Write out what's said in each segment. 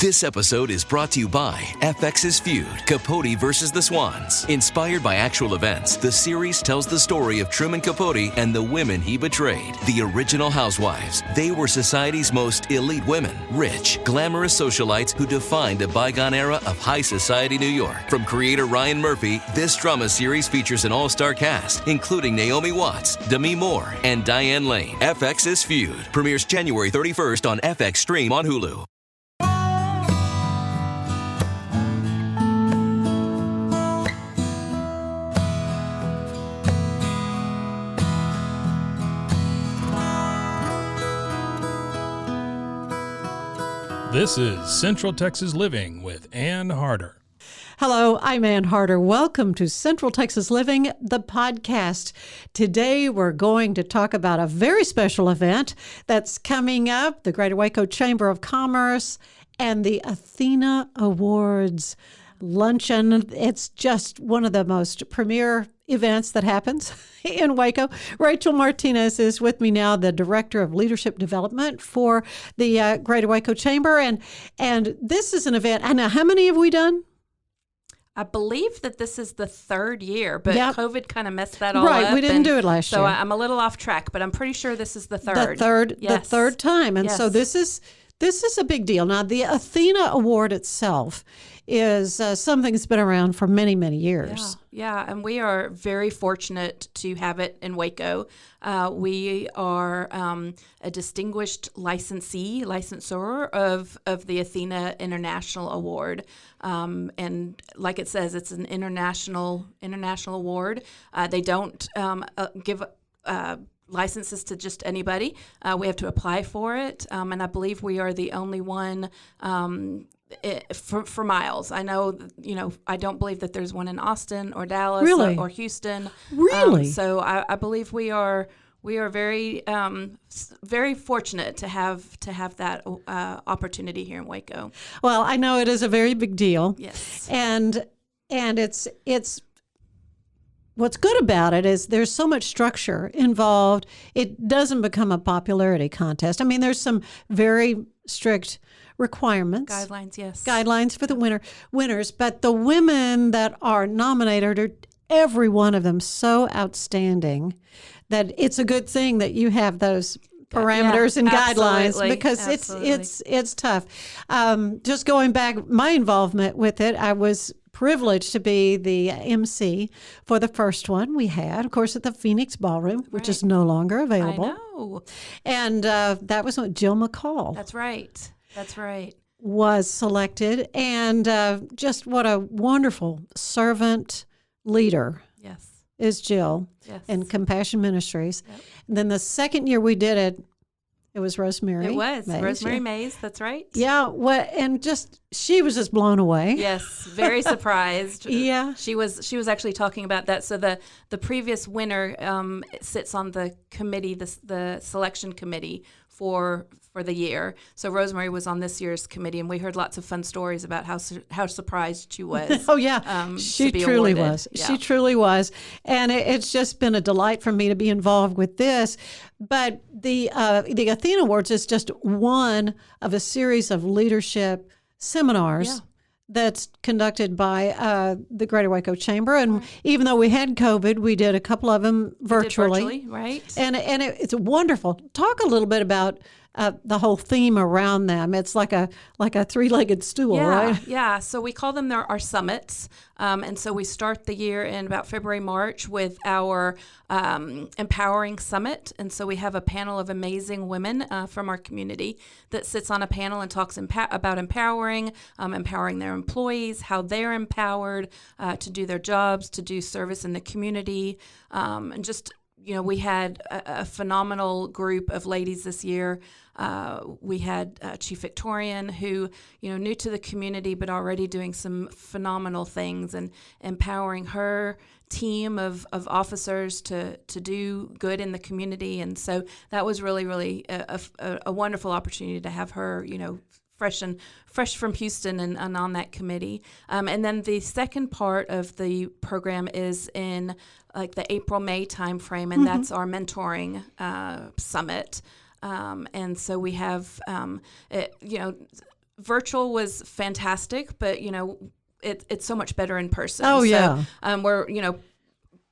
This episode is brought to you by FX's Feud, Capote versus the Swans. Inspired by actual events, the series tells the story of Truman Capote and the women he betrayed. The original housewives. They were society's most elite women. Rich, glamorous socialites who defined a bygone era of high society New York. From creator Ryan Murphy, this drama series features an all-star cast, including Naomi Watts, Demi Moore, and Diane Lane. FX's Feud premieres January 31st on FX Stream on Hulu. This is Central Texas Living with Ann Harder. Hello, I'm Ann Harder. Welcome to Central Texas Living, the podcast. Today we're going to talk about a very special event that's coming up, the Greater Waco Chamber of Commerce and the Athena Awards luncheon. It's just one of the most premier events that happens in Waco. Rachel Martinez is with me now, the Director of Leadership Development for the Greater Waco Chamber. And this is an event. And now, how many have we done? I believe that this is the third year, but Yep. COVID kind of messed that all up. Right, we didn't do it last year. So I'm a little off track, but I'm pretty sure this is the third. The third time. And so Yes. this is a big deal. Now, the Athena Award itself is something that's been around for many, many years. Yeah, and we are very fortunate to have it in Waco. We are a distinguished licensor of the Athena International Award. And like it says, it's an international award. They don't give licenses to just anybody. We have to apply for it, and I believe we are the only one for miles. I know, I don't believe that there's one in Austin or Dallas Really? or Houston. Really? So I believe we are very very fortunate to have that opportunity here in Waco. Well, I know it is a very big deal. Yes. And it's what's good about it is there's so much structure involved. It doesn't become a popularity contest. I mean, there's some very strict requirements. Guidelines for the winners. But the women that are nominated are every one of them so outstanding that it's a good thing that you have those parameters and guidelines, absolutely, because absolutely. it's tough. Just going back, my involvement with it, I was privileged to be the MC for the first one we had, of course, at the Phoenix Ballroom, which is no longer available. I know. And that was when Jill McCall That's right. was selected. And just what a wonderful servant leader Yes. is Jill Yes. in Compassion Ministries. And then the second year we did it, it was Rosemary. It was Mays, Rosemary yeah. Mays. That's right. Yeah, and she was just blown away. Yes, very surprised. Yeah. She was actually talking about that. So the previous winner sits on the committee, the selection committee for the year. So Rosemary was on this year's committee, and we heard lots of fun stories about how surprised she was. Oh yeah, she to be truly awarded. was. Yeah. She truly was, and it's just been a delight for me to be involved with this. But the Athena Awards is just one of a series of leadership seminars that's conducted by the Greater Waco Chamber. And even though we had COVID, we did a couple of them virtually. Right? And it's wonderful. Talk a little bit about the whole theme around them. It's like a three-legged stool, right? Yeah. So we call them our summits. And so we start the year in about February, March with our Empowering Summit. And so we have a panel of amazing women from our community that sits on a panel and talks about empowering their employees, how they're empowered to do their jobs, to do service in the community, and just we had a phenomenal group of ladies this year. We had Chief Victorian, who, new to the community, but already doing some phenomenal things and empowering her team of officers to do good in the community. And so that was really, really a wonderful opportunity to have her, fresh from Houston and on that committee. And then the second part of the program is in like the April-May timeframe, and that's our mentoring summit. And so we have, virtual was fantastic, but it's so much better in person. Oh, yeah. So we're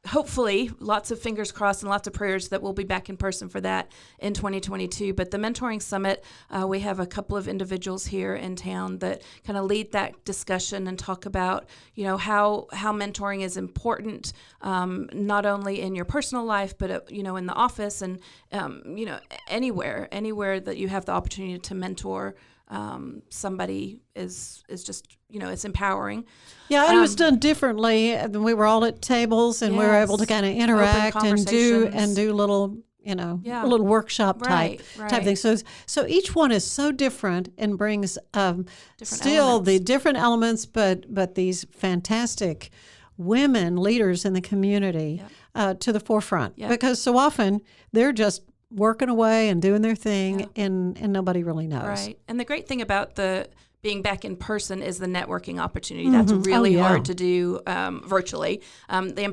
hopefully, lots of fingers crossed and lots of prayers that we'll be back in person for that in 2022. But the Mentoring Summit, we have a couple of individuals here in town that kind of lead that discussion and talk about, how mentoring is important, not only in your personal life, but, in the office and, anywhere that you have the opportunity to mentor somebody is just, it's empowering. Yeah, and it was done differently. We were all at tables, and we were able to kind of interact and do little, little workshop type thing. So each one is so different and brings the different elements, but these fantastic women leaders in the community to the forefront, because so often they're just working away and doing their thing, and nobody really knows. Right. And the great thing about being back in person is the networking opportunity. That's really hard to do virtually. The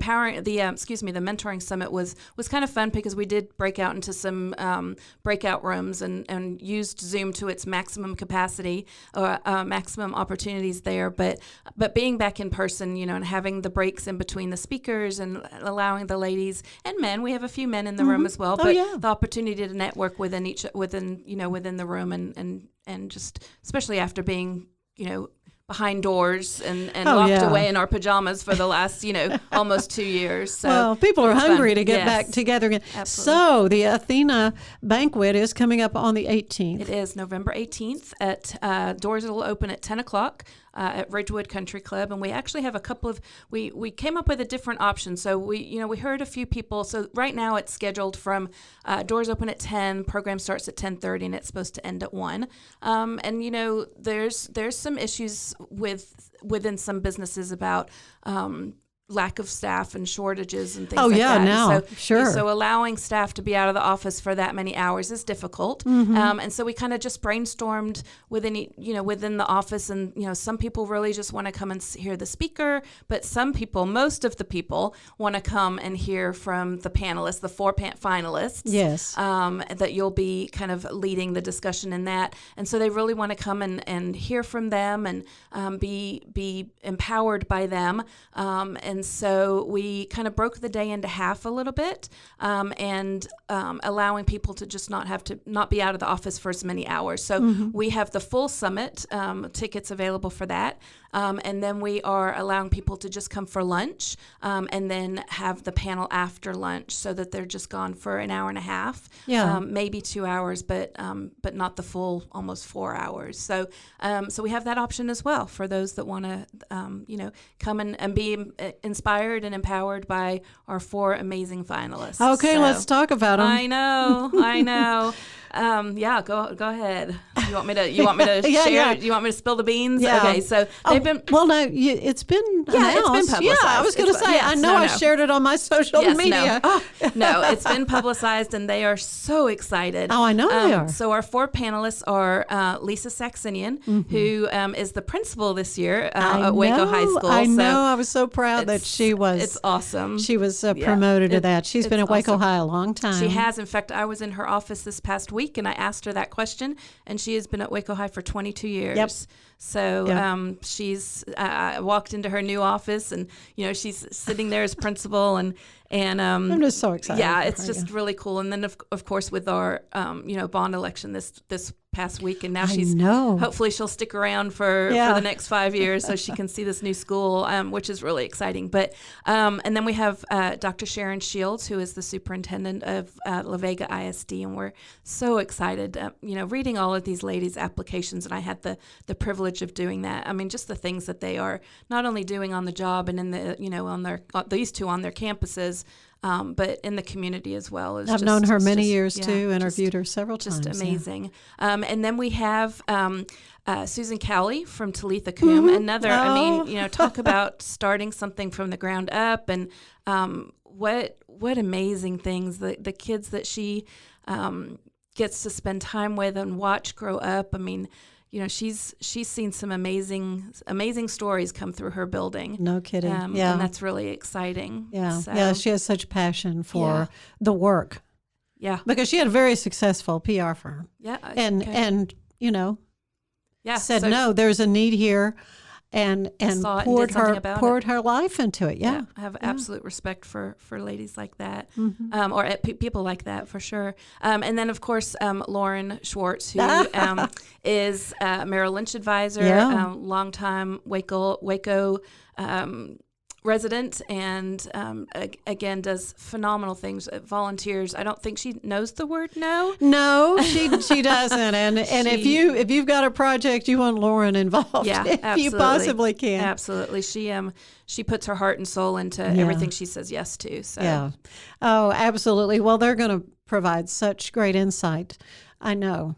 Mentoring Summit was kind of fun because we did break out into some breakout rooms and used Zoom to its maximum capacity or maximum opportunities there. But being back in person, and having the breaks in between the speakers and allowing the ladies and men, we have a few men in the room as well, but the opportunity to network within the room and just especially after being, behind doors and locked away in our pajamas for the last, almost 2 years. So well, people are hungry to get back together again. Absolutely. So the Athena banquet is coming up on the 18th. It is November 18th at doors will open at 10 o'clock. At Ridgewood Country Club, and we actually have a couple of. We came up with a different option. So we heard a few people. So right now it's scheduled from doors open at 10. Program starts at 10:30, and it's supposed to end at 1. And there's some issues within some businesses about. Lack of staff and shortages and things like that. Now, sure. So allowing staff to be out of the office for that many hours is difficult. And so we kind of just brainstormed within the office, and some people really just want to come and hear the speaker, but most of the people want to come and hear from the panelists, the 4 finalists. Yes. That you'll be kind of leading the discussion in that, and so they really want to come and hear from them and be empowered by them. And so we kind of broke the day into half a little bit, and allowing people to just not be out of the office for as many hours. So we have the full summit tickets available for that. And then we are allowing people to just come for lunch, and then have the panel after lunch, so that they're just gone for an hour and a half, maybe 2 hours, but not the full almost 4 hours. So we have that option as well for those that want to come and be inspired and empowered by our 4 amazing finalists. Okay, let's talk about them. I know. Go ahead. You want me to share? Yeah. You want me to spill the beans? Yeah. Okay, so they've been. Well, no, it's been announced. It's been publicized. Yeah, I was going to say, I know I shared it on my social media. No, it's been publicized, and they are so excited. Oh, I know they are. So our 4 panelists are Lisa Saxenian, who is the principal this year at Waco High School. I know. I was so proud that she was. It's awesome. She was promoted to that. She's been at Waco High a long time. She has. In fact, I was in her office this past week, and I asked her that question, and she has been at Waco High for 22 years. Yep. So she's walked into her new office, and she's sitting there as principal, and I'm just so excited. Yeah, it's just really cool. And then of course with our bond election this past week, and now hopefully she'll stick around for the next 5 years so she can see this new school, which is really exciting. But and then we have Dr. Sharon Shields, who is the superintendent of La Vega ISD, and we're so excited reading all of these ladies' applications, and I had the privilege of doing that. I mean, just the things that they are not only doing on the job and in the these 2 on their campuses, but in the community as well. I've known her many years too, interviewed her several times. Just amazing. And then we have Susan Cowley from Talitha Coombe, another, talk about starting something from the ground up, and what amazing things, the kids that she gets to spend time with and watch grow up. I mean, she's seen some amazing stories come through her building. No kidding. And that's really exciting. Yeah. So, yeah. She has such passion for the work. Yeah. Because she had a very successful PR firm. Yeah. And said, so no, there's a need here, and saw it and did something about poured her life into it. Yeah. I have absolute respect for ladies like that, or people like that for sure. And then of course Lauren Schwartz, who is a Merrill Lynch advisor, longtime Waco resident, and again does phenomenal things. Volunteers. I don't think she knows the word no. No, she doesn't. And if you've got a project you want Lauren involved, if you possibly can. Absolutely. She puts her heart and soul into everything she says yes to. So yeah. Oh, absolutely. Well, they're going to provide such great insight, I know,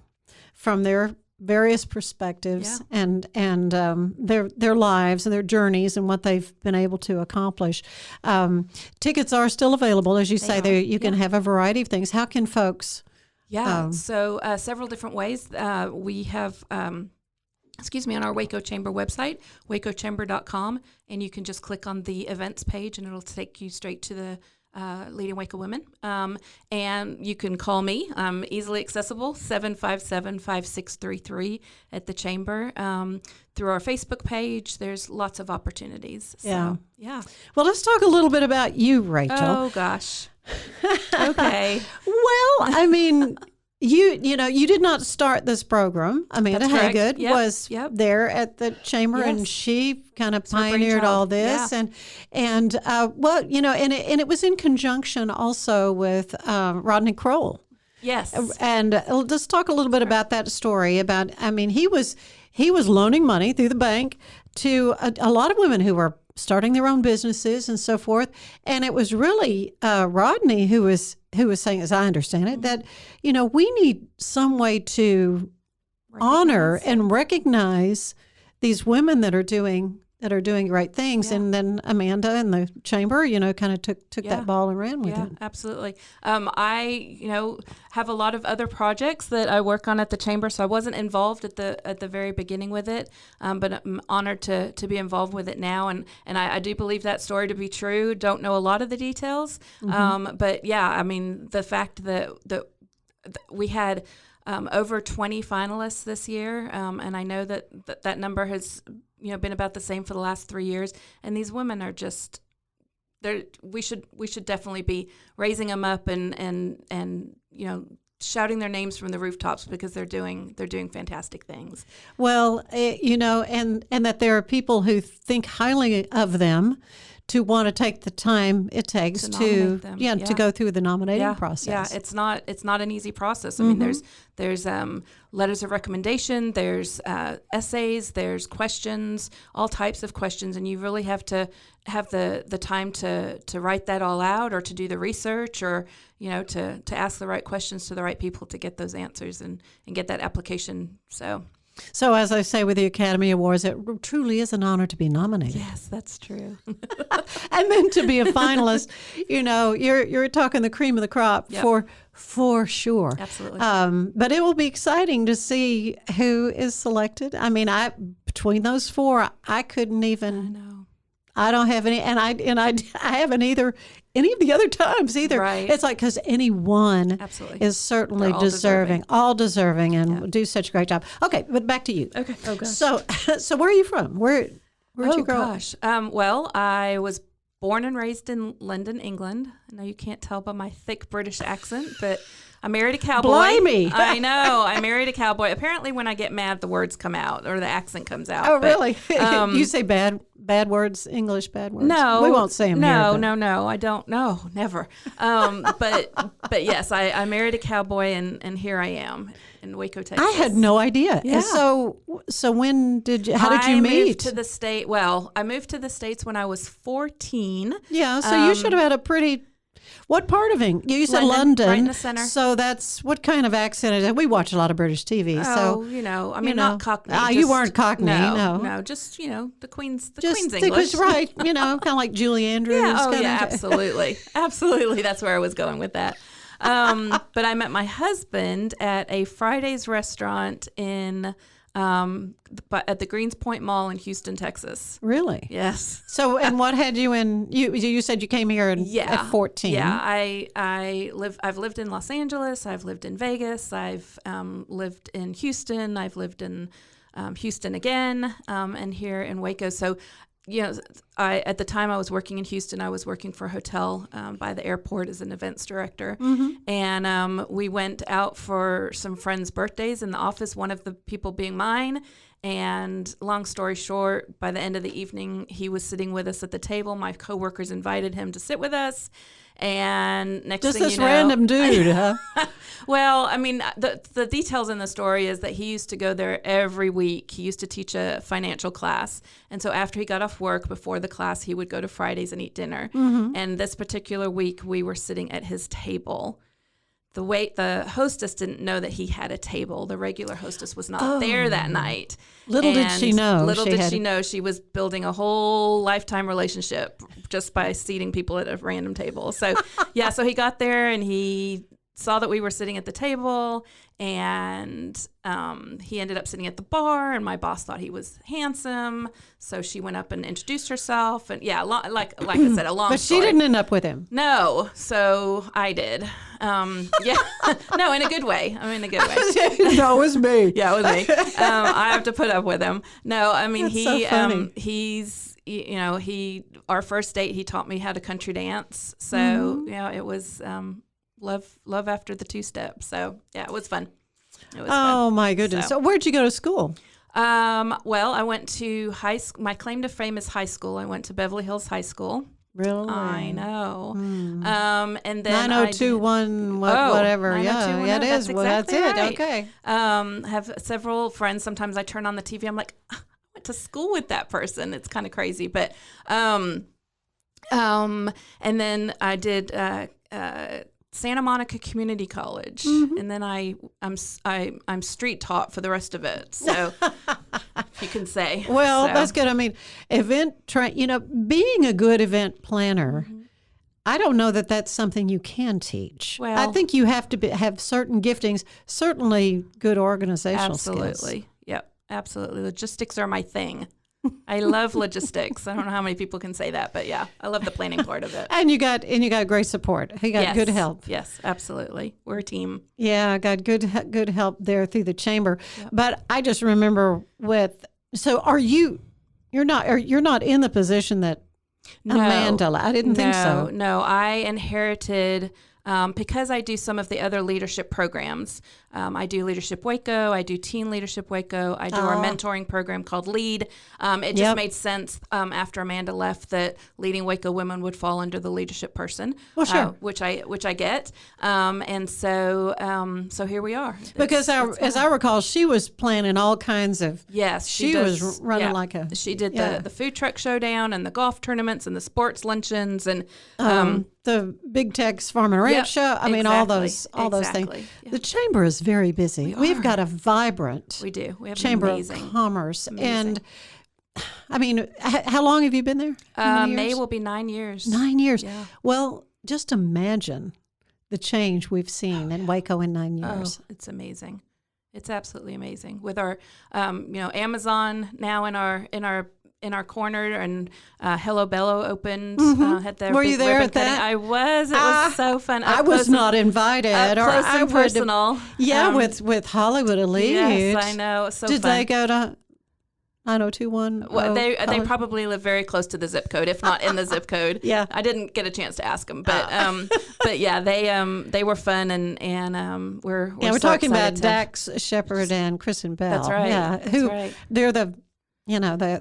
from their various perspectives and their lives and their journeys and what they've been able to accomplish. Tickets are still available, as you say. You can have a variety of things. How can folks? So several different ways. We have, on our Waco Chamber website, wacochamber.com, and you can just click on the events page, and it'll take you straight to the Leading Waco Women. And you can call me. I'm easily accessible, 757-5633 at the Chamber. Through our Facebook page, there's lots of opportunities. So, yeah. Well, let's talk a little bit about you, Rachel. Oh, gosh. Okay. Well, I mean, you did not start this program. Amanda Haygood was there at the Chamber, and she kind of pioneered all this. And it was in conjunction also with Rodney Kroll. Yes. And let's talk a little bit about that story. He was loaning money through the bank to a lot of women who were starting their own businesses and so forth. And it was really Rodney who was saying, as I understand it, that, we need some way to honor and recognize these women that are doing great things. And then Amanda and the Chamber, kind of took that ball and ran with it. Yeah, absolutely. I, have a lot of other projects that I work on at the Chamber, so I wasn't involved at the very beginning with it, but I'm honored to be involved with it now. And I do believe that story to be true. Don't know a lot of the details, but yeah, the fact that we had over 20 finalists this year, and I know that number has been about the same for the last 3 years, and these women are just we should definitely be raising them up and shouting their names from the rooftops, because they're doing fantastic things. Well, and that there are people who think highly of them, to want to take the time it takes to go through the nominating process. Yeah, it's not an easy process. I mean, there's letters of recommendation, there's essays, there's questions, all types of questions, and you really have to have the time to write that all out, or to do the research, or to ask the right questions to the right people to get those answers and get that application. So as I say with the Academy Awards, it truly is an honor to be nominated. Yes, that's true. And then to be a finalist, you're talking the cream of the crop for sure. Absolutely. But it will be exciting to see who is selected. I mean, between those four, I couldn't even. I know. I don't have any, and I haven't either any of the other times either. Right. It's like, because any one is certainly all deserving, and do such a great job. Okay, but back to you. Okay. Oh gosh. So where are you from? Where'd you grow up? Well, I was born and raised in London, England. I know you can't tell by my thick British accent, but I married a cowboy. Blimey. I know. I married a cowboy. Apparently, when I get mad, the words come out, or the accent comes out. Oh, really? You say bad words, English bad words? No. We won't say them here. No. I don't. No, never. But yes, I married a cowboy, and here I am in Waco, Texas. I had no idea. Yeah. So when how did you meet? I moved to the state. Well, I moved to the States when I was 14. Yeah, so you should have had a pretty. What part of England? You said London. Right in the center. So that's what kind of accent is it? We watch a lot of British TV. Not Cockney. You weren't Cockney. No, just, the Queen's English. Right, kind of like Julie Andrews. Yeah, absolutely. Absolutely. That's where I was going with that. But I met my husband at a Friday's restaurant at the Greens Point Mall in Houston, Texas. Really? Yes. So, and what had you in? You said you came here at 14. Yeah, I've lived in Los Angeles. I've lived in Vegas. I've lived in Houston. I've lived in Houston again, and here in Waco. So, at the time I was working in Houston, I was working for a hotel by the airport as an events director. And we went out for some friends' birthdays in the office, one of the people being mine. And long story short, by the end of the evening, he was sitting with us at the table. My coworkers invited him to sit with us. And next just thing this you know, random dude, huh? Well, I mean, the details in the story is that he used to go there every week. He used to teach a financial class. And so after he got off work, before the class, he would go to Fridays and eat dinner. And this particular week, we were sitting at his table. The hostess didn't know that he had a table. The regular hostess was not there that night. Little did she know. Little did she know she was building a whole lifetime relationship just by seating people at a random table. So, so he got there and he saw that we were sitting at the table, and he ended up sitting at the bar, and my boss thought he was handsome, so she went up and introduced herself, and like I said, a long But story. she didn't end up with him. No, so I did. No, in a good way. I mean, in a good way. No, it was me. Yeah, it was me. I have to put up with him. No, I mean, That's so funny. He's, our first date, he taught me how to country dance. So, it was love after the two steps. So, it was fun. It was Oh, fun. my goodness. So where'd you go to school? Well, I went to high school. My claim to fame is high school. I went to Beverly Hills High School. Really? I know. And then 9021 whatever. Yeah, it is. Well, that's it. Right. Okay. Have several friends. Sometimes I turn on the TV. I'm like, I went to school with that person. It's kind of crazy, but and then I did Santa Monica Community College, and then I'm street taught for the rest of it. So if you can say. Well, So. that's good. I mean, being a good event planner, I don't know that that's something you can teach. Well, I think you have to have certain giftings, certainly good organizational skills. Absolutely. Yep. Absolutely. Logistics are my thing. I love logistics. I don't know how many people can say that, but yeah, I love the planning part of it. And you got great support. You got good help. Yes, absolutely. We're a team. Yeah, I got good help there through the chamber. Yep. But I just remember so you're not in the position that Amanda, I didn't think so. No, I inherited because I do some of the other leadership programs. I do Leadership Waco. I do Teen Leadership Waco. I do our mentoring program called Lead. It just made sense after Amanda left that leading Waco women would fall under the leadership person. Well, sure. Which I get. And so here we are. Because as I recall, she was planning all kinds of. Yes, she was running like a. She did the food truck showdown and the golf tournaments and the sports luncheons and the Big Tex Farm and Ranch show. I mean, all those things. Yeah. The chamber is very busy. We've got a vibrant. We do. We have Chamber amazing. of Commerce, and I mean, how long have you been there? How many May years? will be 9 years. 9 years. Yeah. Well, just imagine the change we've seen in Waco in 9 years. Oh, it's amazing. It's absolutely amazing. With our, Amazon now in our corner, and Hello Bello opened at their Were big you there ribbon at that? cutting. I was. It was so fun. I was not invited. Up or close I and would have- personal. Yeah, with Hollywood Elite. Yes, I know. It was so Did fun. they go to 9021? Well, they probably live very close to the zip code, if not in the zip code. Yeah. I didn't get a chance to ask them, but yeah, they were fun, and we're we're so talking about excited to- Dax Shepard and Kristen Bell. That's right. Yeah, That's who right. they're the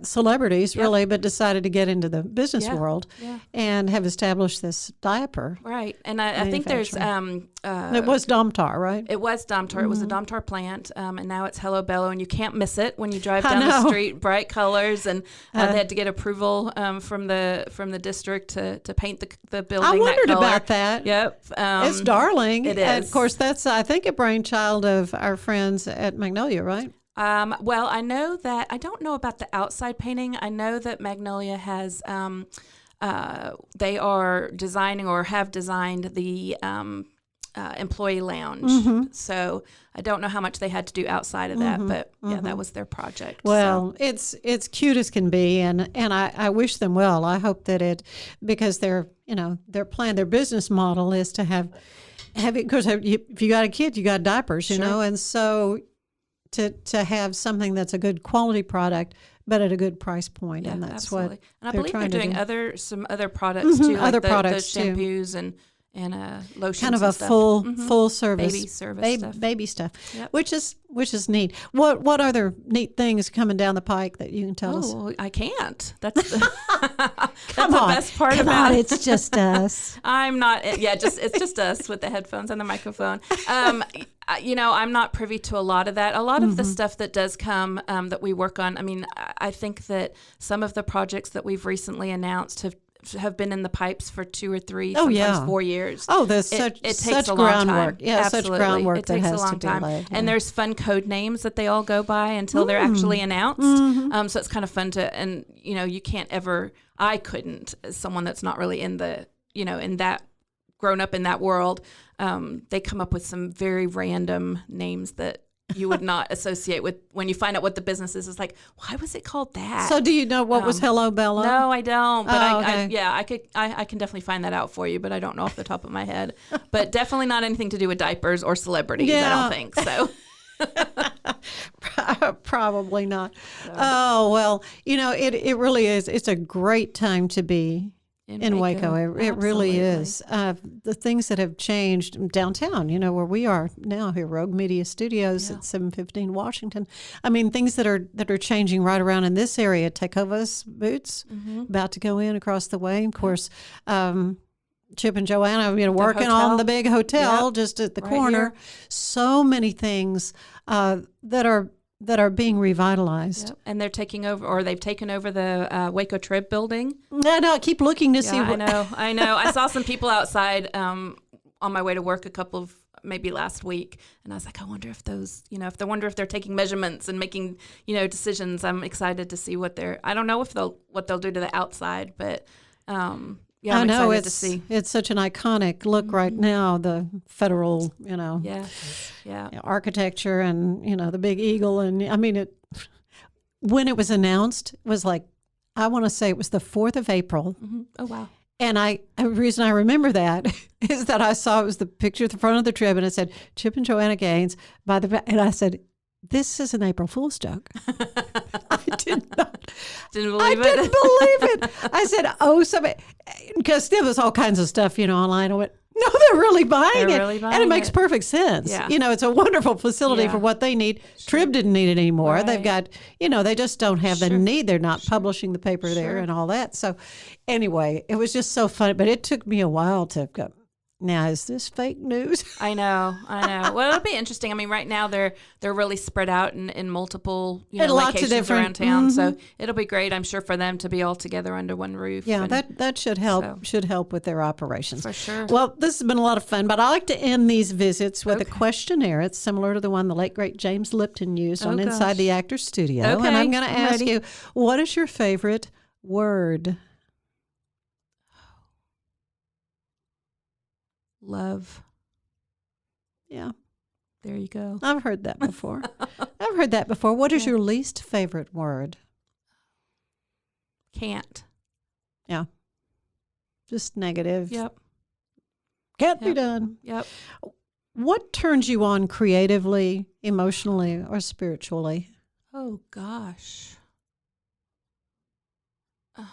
celebrities really, but decided to get into the business world and have established this diaper. Right, and I think there's It was Domtar, right? It was Domtar. It was a Domtar plant, and now it's Hello Bello, and you can't miss it when you drive I down the know. street. Bright colors, and they had to get approval from the district to paint the building. I wondered that color. about that. Yep, It's darling. It And is. of course, that's I think a brainchild of our friends at Magnolia, right? Well, I know that I don't know about the outside painting. I know that Magnolia has. They are designing or have designed the employee lounge. So I don't know how much they had to do outside of that, but yeah, that was their project. Well, it's cute as can be, and I wish them well. I hope that because their plan, their business model is to have it, because if you got a kid, you got diapers, you know, and so to have something that's a good quality product, but at a good price point, Yeah, and that's absolutely. what And I they're believe trying they're to doing do. some other products too, like Other the products too. shampoos and lotions. Kind of and a stuff. full service baby service stuff. baby stuff, Yep. which is neat. What other neat things coming down the pike that you can tell us? Oh, I can't. That's the, Come that's on, the best part come about on, it. it's just us. I'm not. Yeah, it's just us with the headphones and the microphone. I'm not privy to a lot of that. A lot of the stuff that does come that we work on. I mean, I think that some of the projects that we've recently announced have been in the pipes for 2 or 3, sometimes 4 years. Oh, there's it takes such a long groundwork. time. Yeah, Absolutely. such groundwork it takes that a has long to be time. laid. Yeah. And there's fun code names that they all go by until they're actually announced. So it's kind of fun and you can't ever. I couldn't, as someone that's not really in the in that grown up in that world. They come up with some very random names that you would not associate with when you find out what the business is. It's like, why was it called that? So do you know what was Hello Bella? No, I don't. But okay. I can definitely find that out for you, but I don't know off the top of my head. But definitely not anything to do with diapers or celebrities. I Yeah. don't think so. Probably not. Oh, well, it really is. It's a great time to be in Waco. It really is. The things that have changed downtown, where we are now here, Rogue Media Studios at 715 Washington. I mean, things that are changing right around in this area. Tecova's Boots, about to go in across the way. Of course, Chip and Joanna, working hotel. on the big hotel just at the Right corner. here. So many things that are being revitalized. Yep. And they're taking over, or they've taken over the Waco Trib building. No, I keep looking to see. I know. I saw some people outside on my way to work maybe last week, and I was like, I wonder if if they're taking measurements and making decisions. I'm excited to see I don't know what they'll do to the outside, but yeah, I'm I know excited to see. It's such an iconic look right now. The federal, architecture and the big eagle, and I mean when it was announced, it was like, I want to say it was the 4th of April. Mm-hmm. Oh wow! And the reason I remember that is that I saw it was the picture at the front of the Trib, and it said Chip and Joanna Gaines and I said, this is an April Fool's joke. I didn't believe it. I said, because there was all kinds of stuff, online. I went, no, they're really buying it. And it makes perfect sense. Yeah. It's a wonderful facility for what they need. Trib didn't need it anymore. Right. They've got, they just don't have the need. They're not publishing the paper there and all that. So anyway, it was just so funny. But it took me a while to go, now, is this fake news? I know. Well, it'll be interesting. I mean, right now they're really spread out in multiple locations around town. So it'll be great, I'm sure, for them to be all together under one roof. Yeah, that should help. Should help with their operations For sure. Well, this has been a lot of fun, but I like to end these visits with a questionnaire. It's similar to the one the late great James Lipton used on Inside the Actors Studio. Okay, And I'm going to I'm ask ready. you, what is your favorite word? Love. Yeah, There you go. I've heard that before. What is your least favorite word? Can't. Yeah, just negative. Yep. Can't be done. Yep. What turns you on creatively, emotionally, or spiritually? Oh gosh. I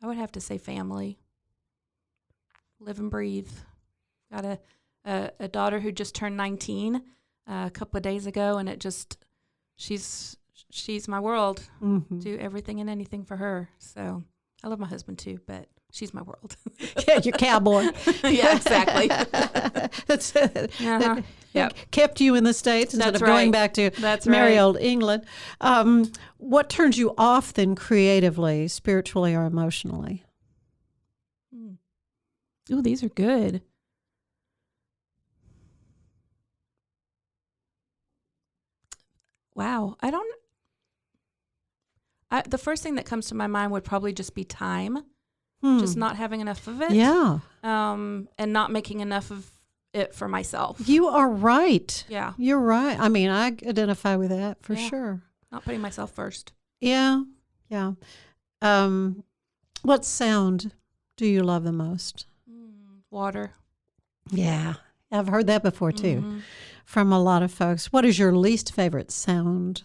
would have to say family. Live and breathe. Got a daughter who just turned 19 a couple of days ago, and she's my world. Mm-hmm. Do everything and anything for her. So I love my husband too, but she's my world. Yeah, your cowboy. Yeah, exactly. That's Yep. kept you in the States instead That's of going right. back to That's merry right. old England. What turns you off then creatively, spiritually, or emotionally? Ooh, these are good. Wow. The first thing that comes to my mind would probably just be time. Just not having enough of it. Yeah. And not making enough of it for myself. You are right. Yeah. You're right. I mean, I identify with that for Yeah. sure. Not putting myself first. Yeah. Yeah. What sound do you love the most? Water. Yeah. I've heard that before too. Mhm. from a lot of folks. What is your least favorite sound?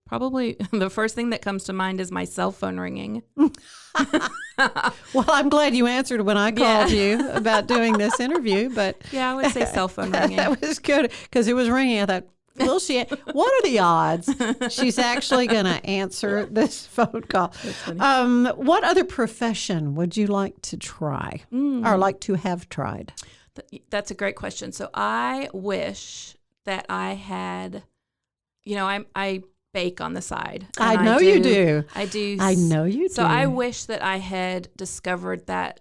Probably the first thing that comes to mind is my cell phone ringing. Well, I'm glad you answered when I called you about doing this interview. But Yeah, I would say cell phone ringing. that was good because it was ringing. I thought, will she? What are the odds she's actually going to answer this phone call? What other profession would you like to try or like to have tried? That's a great question. So I wish that I had, I bake on the side. I know you do. I do. I know you do. So I wish that I had discovered that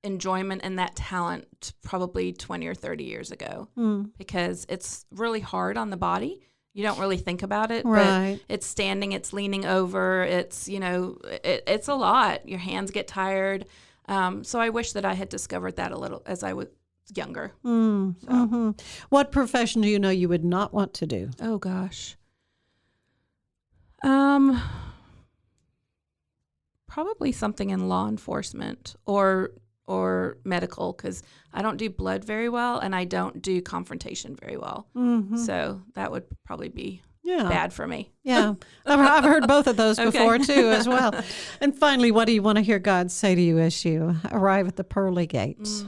enjoyment and that talent probably 20 or 30 years ago, because it's really hard on the body. You don't really think about it, right. But it's standing, it's leaning over, it's, it's a lot. Your hands get tired. So I wish that I had discovered that a little as I was younger. What profession do you know you would not want to do? Oh gosh. Probably something in law enforcement or medical, because I don't do blood very well and I don't do confrontation very well. So that would probably be bad for me. Yeah, I've heard both of those before too as well. And finally, what do you want to hear God say to you as you arrive at the pearly gates?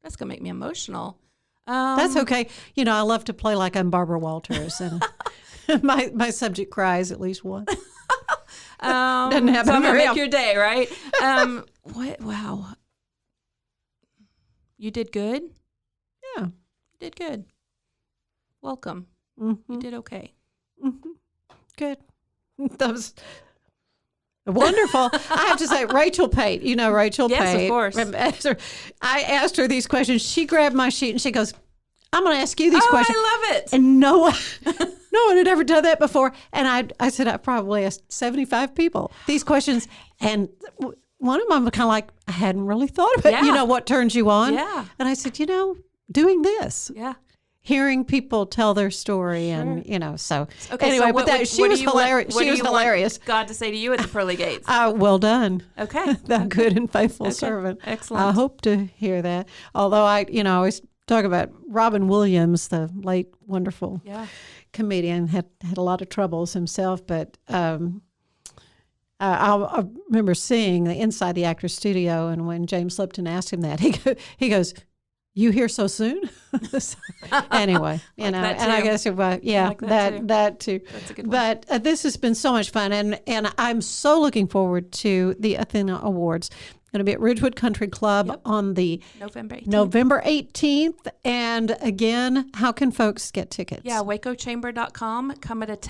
That's going to make me emotional. That's okay. I love to play like I'm Barbara Walters, and my subject cries at least once. Doesn't happen. So I'm gonna very make your day, right? What? Wow. You did good. Yeah, you did good. Welcome. You did okay. Good. That was wonderful. I have to say, Rachel Pate. You know Rachel Pate. Yes, of course. I asked her these questions. She grabbed my sheet and she goes, "I'm going to ask you these questions." I love it. And no one had ever done that before. And I said, I probably asked 75 people these questions. And one of them was kind of like, I hadn't really thought about, what turns you on. Yeah. And I said, doing this. Yeah. Hearing people tell their story and, so. Okay, anyway, so but she was hilarious. She was hilarious. God to say to you at the pearly gates. Well done. Okay. Thou good and faithful servant. Excellent. I hope to hear that. Although I always talk about Robin Williams, the late wonderful comedian, had a lot of troubles himself, but I remember seeing inside the actor's studio, and when James Lipton asked him that, he goes, "You here so soon?" So, anyway, and I guess it was, that too. That's a good one. But this has been so much fun, and I'm so looking forward to the Athena Awards. Going to be at Ridgewood Country Club on the November 18th. And again, how can folks get tickets? Yeah, wacochamber.com. Come at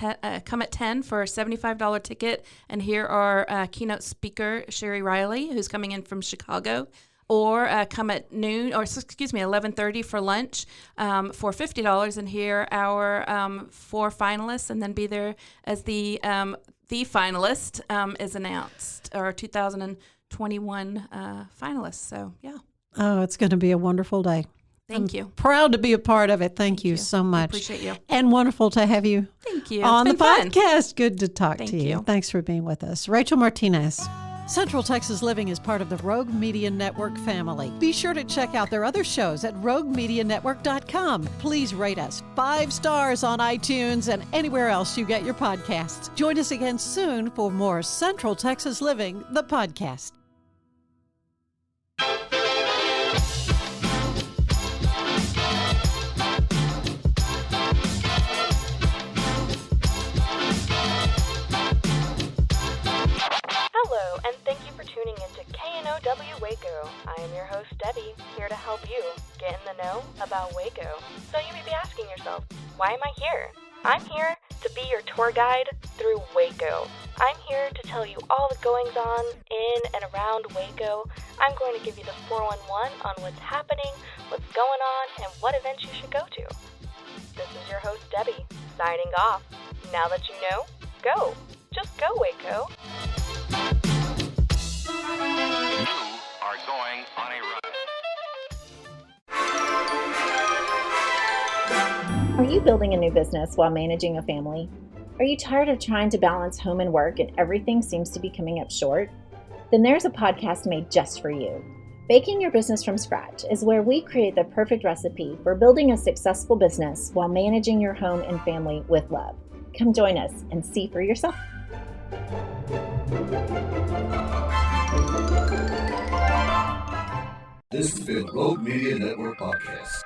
10 for a $75 ticket. And here are keynote speaker Sherry Riley, who's coming in from Chicago. Or come at noon, or 11:30 for lunch for $50, and hear our 4 finalists, and then be there as the finalist is announced, or 2021 finalists. So yeah. Oh, it's going to be a wonderful day. Thank you. Proud to be a part of it. Thank you so much. I appreciate you. And wonderful to have you. Thank you. On the fun. podcast. Good to talk to you. you. Thanks for being with us. Rachel Martinez. Central Texas Living is part of the Rogue Media Network family. Be sure to check out their other shows at roguemedianetwork.com. Please rate us 5 stars on iTunes and anywhere else you get your podcasts. Join us again soon for more Central Texas Living, the podcast. Hello, and thank you for tuning into KNOW Waco. I am your host, Debbie, here to help you get in the know about Waco. So you may be asking yourself, why am I here? I'm here to be your tour guide through Waco. I'm here to tell you all the goings-on in and around Waco. I'm going to give you the 411 on what's happening, what's going on, and what events you should go to. This is your host, Debbie, signing off. Now that you know, go. Just go, Waco. You are going on a run. Are you building a new business while managing a family? Are you tired of trying to balance home and work and everything seems to be coming up short? then there's a podcast made just for you. Baking Your Business from Scratch is where we create the perfect recipe for building a successful business while managing your home and family with love. Come join us and see for yourself. This has been Road Media Network Podcast.